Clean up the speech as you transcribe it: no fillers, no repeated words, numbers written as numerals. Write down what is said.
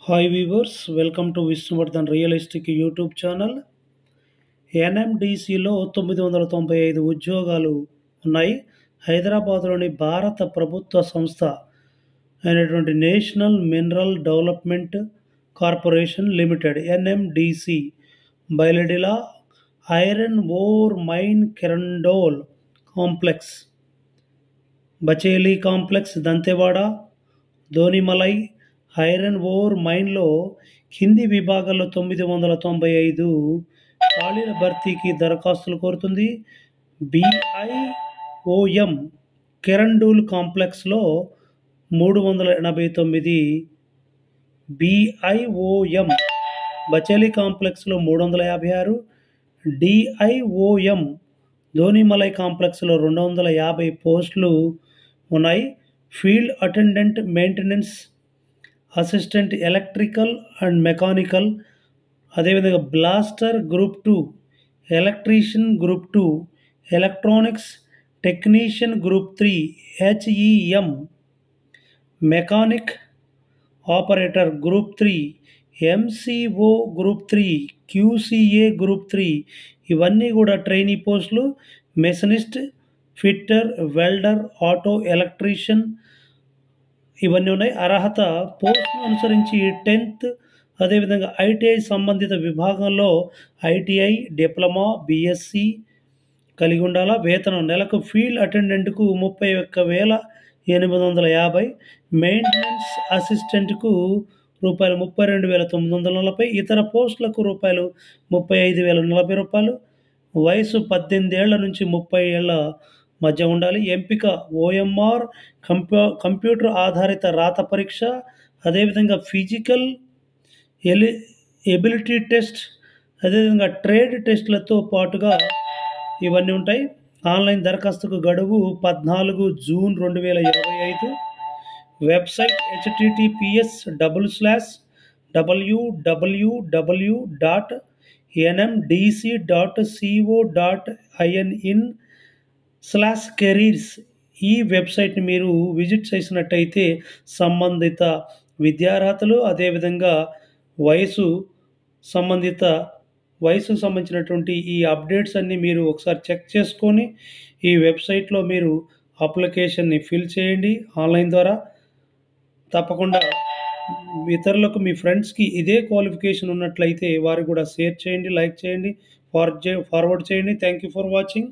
Hi viewers, welcome to Vishnuvardhan realistic YouTube channel. ఎన్ఎండిసిలో 995 ఉద్యోగాలు ఉన్నాయి. హైదరాబాద్లోని భారత ప్రభుత్వ సంస్థ అయినటువంటి national mineral development corporation limited NMDC Bailadila iron ore mine Kirandul complex, Bacheli complex, Dantewada, Donimalai iron ore మైన్లో కింది విభాగాల్లో 995 ఖాళీల భర్తీకి దరఖాస్తులు కోరుతుంది. బిఐఓఎం కెరండూల్ కాంప్లెక్స్లో 389, బిఐఓఎం బచేలి కాంప్లెక్స్లో 356, డిఐఓఎం ధోనిమలై కాంప్లెక్స్లో 250 పోస్టులు ఉన్నాయి. Field attendant, maintenance assistant, electrical and mechanical, అదేవిధంగా blaster group 2, electrician group 2, electronics technician group 3 HEM, mechanic operator group 3, MCO group 3, QCA group 3, ఇవన్నీ కూడా ట్రైనీ పోస్టులు. Machinist, fitter, welder, auto electrician ఇవన్నీ ఉన్నాయి. అర్హత పోస్టును అనుసరించి 10th, అదేవిధంగా ఐటీఐ సంబంధిత విభాగంలో ఐటీఐ, డిప్లొమా, బీఎస్సీ కలిగి ఉండాలా. వేతనం నెలకు ఫీల్డ్ అటెండెంట్కు 31,850, మెయింటెనెన్స్ అసిస్టెంట్కు రూపాయలు 32,940, ఇతర పోస్టులకు రూపాయలు 35,040. వయసు 18 ఏళ్ల నుంచి 30 ఏళ్ల మధ్య ఉండాలి. ఎంపిక ఓఎంఆర్ కంప్యూటర్ ఆధారిత రాత పరీక్ష, అదేవిధంగా ఫిజికల్ ఎబిలిటీ టెస్ట్, అదేవిధంగా ట్రేడ్ టెస్టులతో పాటుగా ఇవన్నీ ఉంటాయి. ఆన్లైన్ దరఖాస్తుకు గడువు 14 జూన్ 2025. Website https://www.nmdc.co.in/careers. ఈ వెబ్సైట్ని మీరు విజిట్ చేసినట్టయితే సంబంధిత విద్యార్హతలు, అదేవిధంగా వయసుకు సంబంధించినటువంటి ఈ అప్డేట్స్ అన్నీ మీరు ఒకసారి చెక్ చేసుకొని ఈ వెబ్సైట్లో మీరు అప్లికేషన్ని ఫిల్ చేయండి ఆన్లైన్ ద్వారా. తప్పకుండా ఇతరులకు, మీ ఫ్రెండ్స్కి ఇదే క్వాలిఫికేషన్ ఉన్నట్లయితే వారికి కూడా షేర్ చేయండి, లైక్ చేయండి, ఫార్వర్డ్ చేయండి. Thank you for watching.